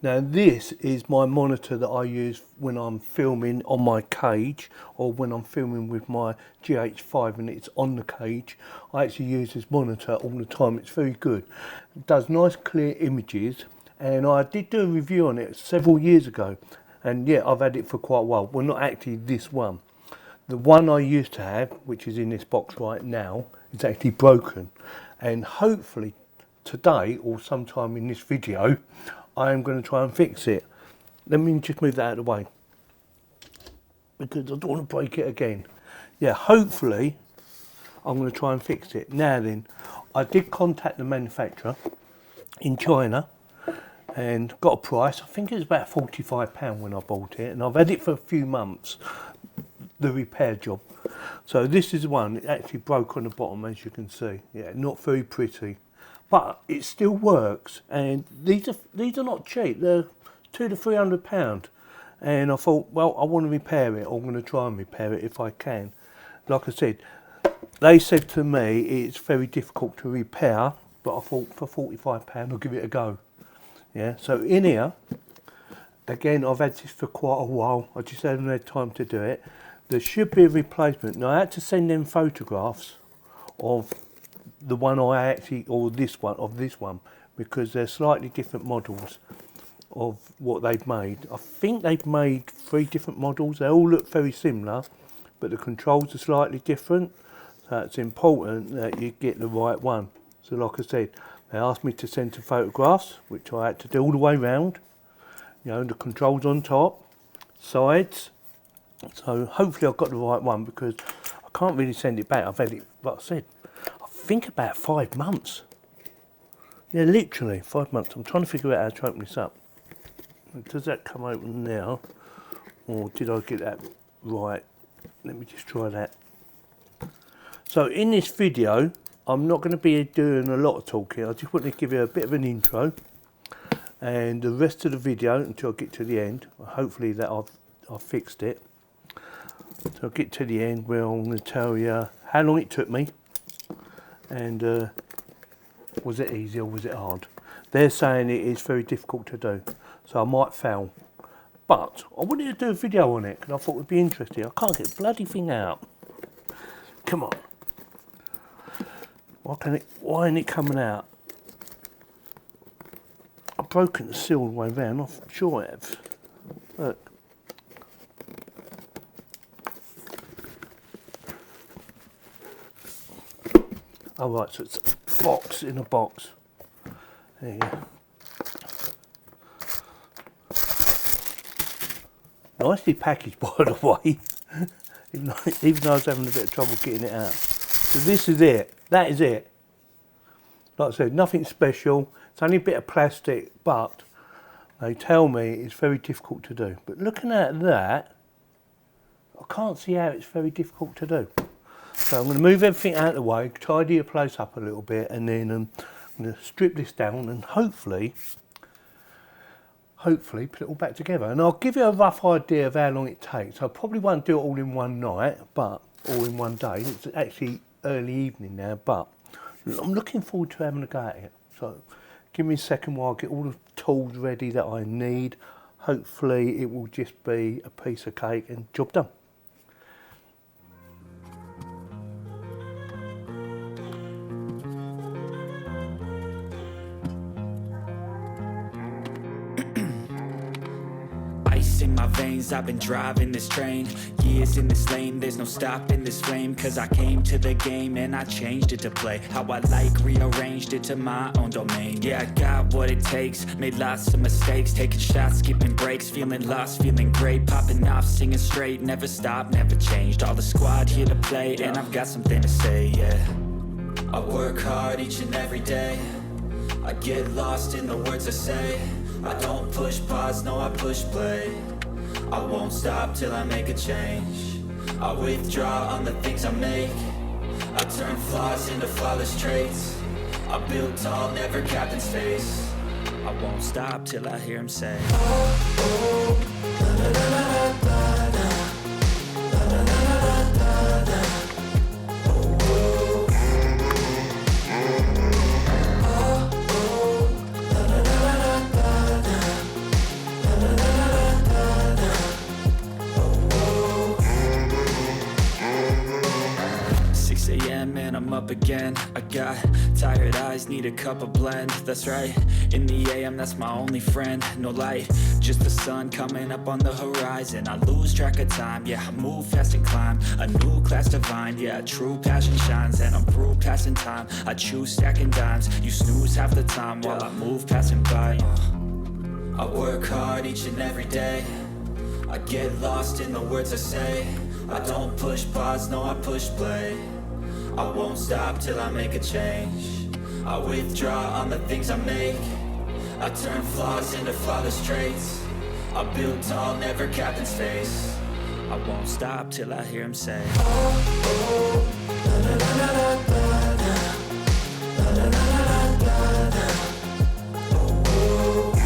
Now this is my monitor that I use when I'm filming on my cage or when I'm filming with my GH5 and it's on the cage. I actually use this monitor all the time. It's very good. It does nice clear images, and I did do a review on it several years ago, and yeah, I've had it for quite a while. Well, not actually this one. The one I used to have, which is in this box right now, is actually broken, and hopefully today or sometime in this video I am going to try and fix it. Let me just move that out of the way because I don't want to break it again. Yeah, hopefully I'm going to try and fix it. Now then, I did contact the manufacturer in China and got a price. I think it was about £45 when I bought it, and I've had it for a few months, the repair job. So this is the one. It actually broke on the bottom, as you can see. Yeah, not very pretty, but it still works. And these are not cheap. They're £200 to £300. And I thought, well, I want to repair it. I'm going to try and repair it if I can. Like I said, they said to me it's very difficult to repair, but I thought for £45 I'll give it a go. Yeah. So in here, again, I've had this for quite a while. I just haven't had time to do it. There should be a replacement. Now I had to send them photographs of the one I actually, or this one, because they're slightly different models of what they've made. I think they've made 3 different models. They all look very similar, but the controls are slightly different. So it's important that you get the right one. So like I said, they asked me to send some photographs, which I had to do all the way round. You know, the controls on top, sides. So hopefully I've got the right one, because I can't really send it back. I've had it, like I said, I think about 5 months. Yeah, literally 5 months. I'm trying to figure out how to open this up. Does that come open now? Or did I get that right? Let me just try that. So in this video, I'm not going to be doing a lot of talking. I just want to give you a bit of an intro. And the rest of the video, until I get to the end, hopefully that I've fixed it. So I'll get to the end where I'm going to tell you how long it took me, and was it easy or was it hard. They're saying it is very difficult to do, so I might fail. But I wanted to do a video on it because I thought it would be interesting. I can't get the bloody thing out. Come on. Why ain't it coming out? I've broken the seal all the way around. I'm sure I have. Look. Oh right, so it's a box in a box. There you go. Nicely packaged, by the way. even though I was having a bit of trouble getting it out. So this is it. That is it. Like I said, nothing special. It's only a bit of plastic, but they tell me it's very difficult to do. But looking at that, I can't see how it's very difficult to do. So I'm going to move everything out of the way, tidy the place up a little bit, and then I'm going to strip this down and hopefully put it all back together. And I'll give you a rough idea of how long it takes. I probably won't do it all in one night, but all in one day. It's actually early evening now, but I'm looking forward to having a go at it. So give me a second while I get all the tools ready that I need. Hopefully it will just be a piece of cake and job done. In my veins, I've been driving this train. Years in this lane, there's no stopping this flame. Cause I came to the game and I changed it to play how I like, rearranged it to my own domain. Yeah, I got what it takes, made lots of mistakes, taking shots, skipping breaks, feeling lost, feeling great, popping off, singing straight, never stopped, never changed. All the squad here to play, and I've got something to say, yeah. I work hard each and every day, I get lost in the words I say. I don't push pause, no I push play. I won't stop till I make a change. I withdraw on the things I make. I turn flaws into flawless traits. I build tall, never capped in space. I won't stop till I hear him say, oh, oh, la, la, la, la, la, la. again. I got tired eyes, need a cup of blend. That's right, in the AM, that's my only friend. No light, just the sun coming up on the horizon. I lose track of time, yeah, I move fast and climb a new class divine, yeah, true passion shines. And I'm through passing time, I choose stacking dimes. You snooze half the time while I move passing by. I work hard each and every day, I get lost in the words I say. I don't push pause, no, I push play. I won't stop till I make a change. I withdraw on the things I make. I turn flaws into flawless traits. I build tall, never capped in space. I won't stop till I hear him say, oh, oh, la la la la la la, la la la la la la, oh, oh.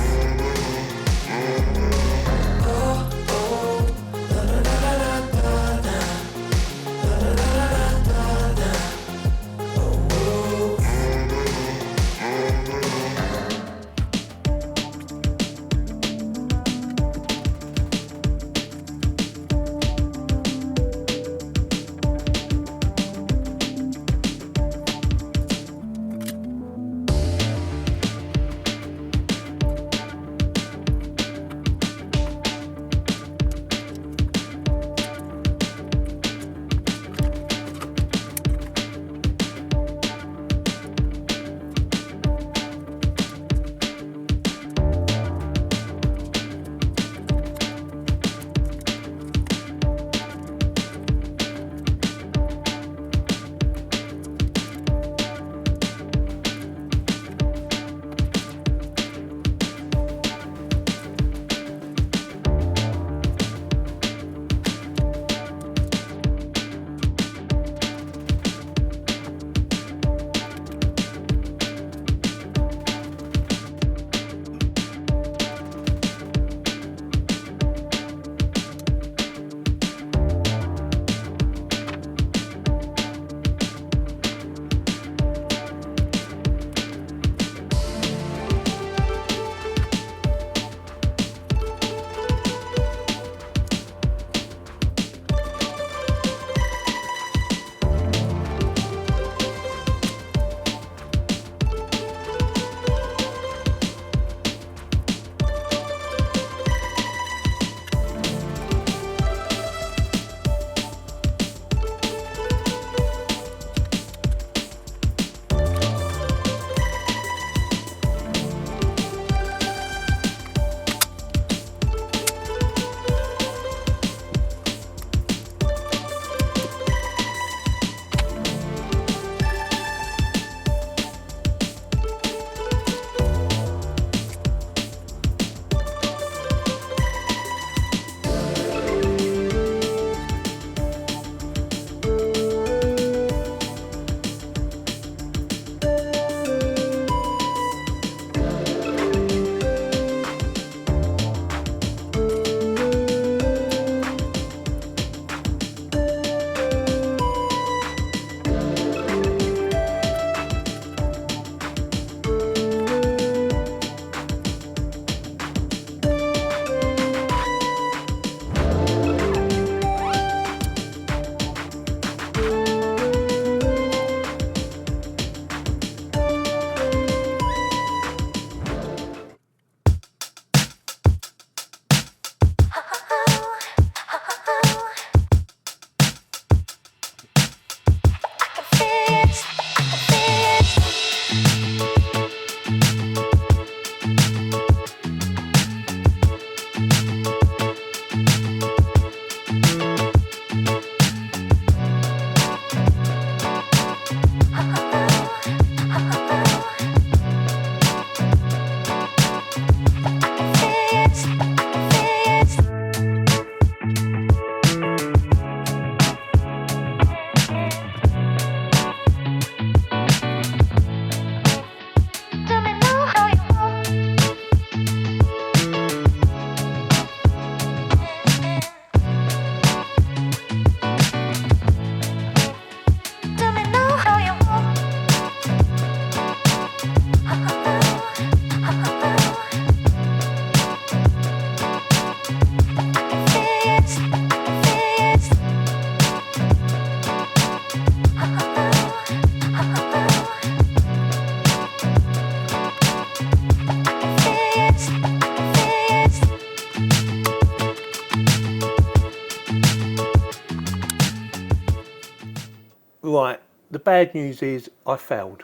the bad news is I failed.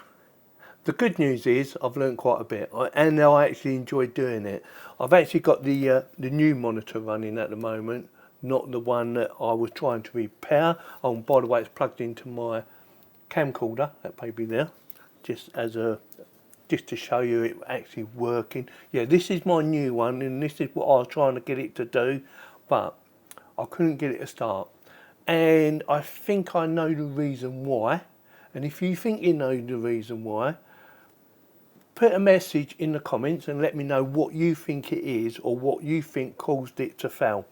The good news is I've learned quite a bit, and I actually enjoyed doing it. I've actually got the new monitor running at the moment, not the one that I was trying to repair. Oh, and by the way, it's plugged into my camcorder, that baby there, just to show you it actually working. Yeah, this is my new one, and this is what I was trying to get it to do, but I couldn't get it to start. And I think I know the reason why. And if you think you know the reason why, put a message in the comments and let me know what you think it is, or what you think caused it to fail.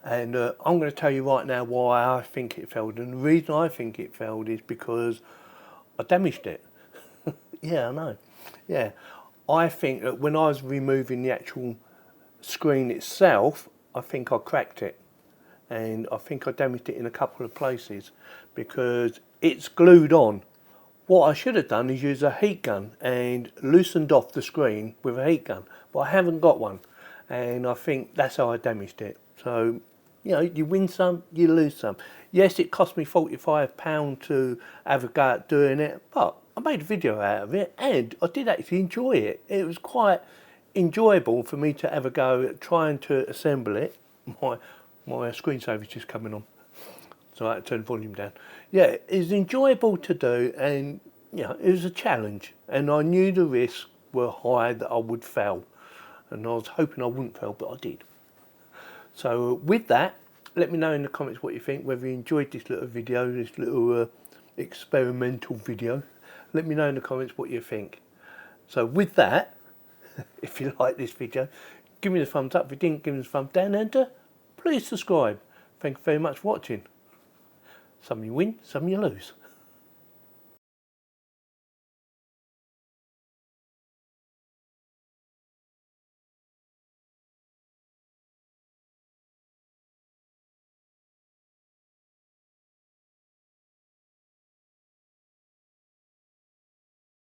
And I'm going to tell you right now why I think it failed. And the reason I think it failed is because I damaged it. Yeah, I know. Yeah, I think that when I was removing the actual screen itself, I think I cracked it. And I think I damaged it in a couple of places because it's glued on. What I should have done is use a heat gun and loosened off the screen with a heat gun, but I haven't got one, and I think that's how I damaged it. So, you know, you win some, you lose some. Yes, it cost me £45 to have a go at doing it, but I made a video out of it, and I did actually enjoy it. It was quite enjoyable for me to have a go at trying to assemble it. My screensaver's just coming on, so I had to turn the volume down. Yeah, it was enjoyable to do, and you know, it was a challenge, and I knew the risks were high that I would fail, and I was hoping I wouldn't fail, but I did. So with that, let me know in the comments what you think, whether you enjoyed this little video, this little experimental video. Let me know in the comments what you think. So with that, if you like this video, give me the thumbs up. If you didn't, give me the thumbs down, and please subscribe. Thank you very much for watching. Some you win, some you lose.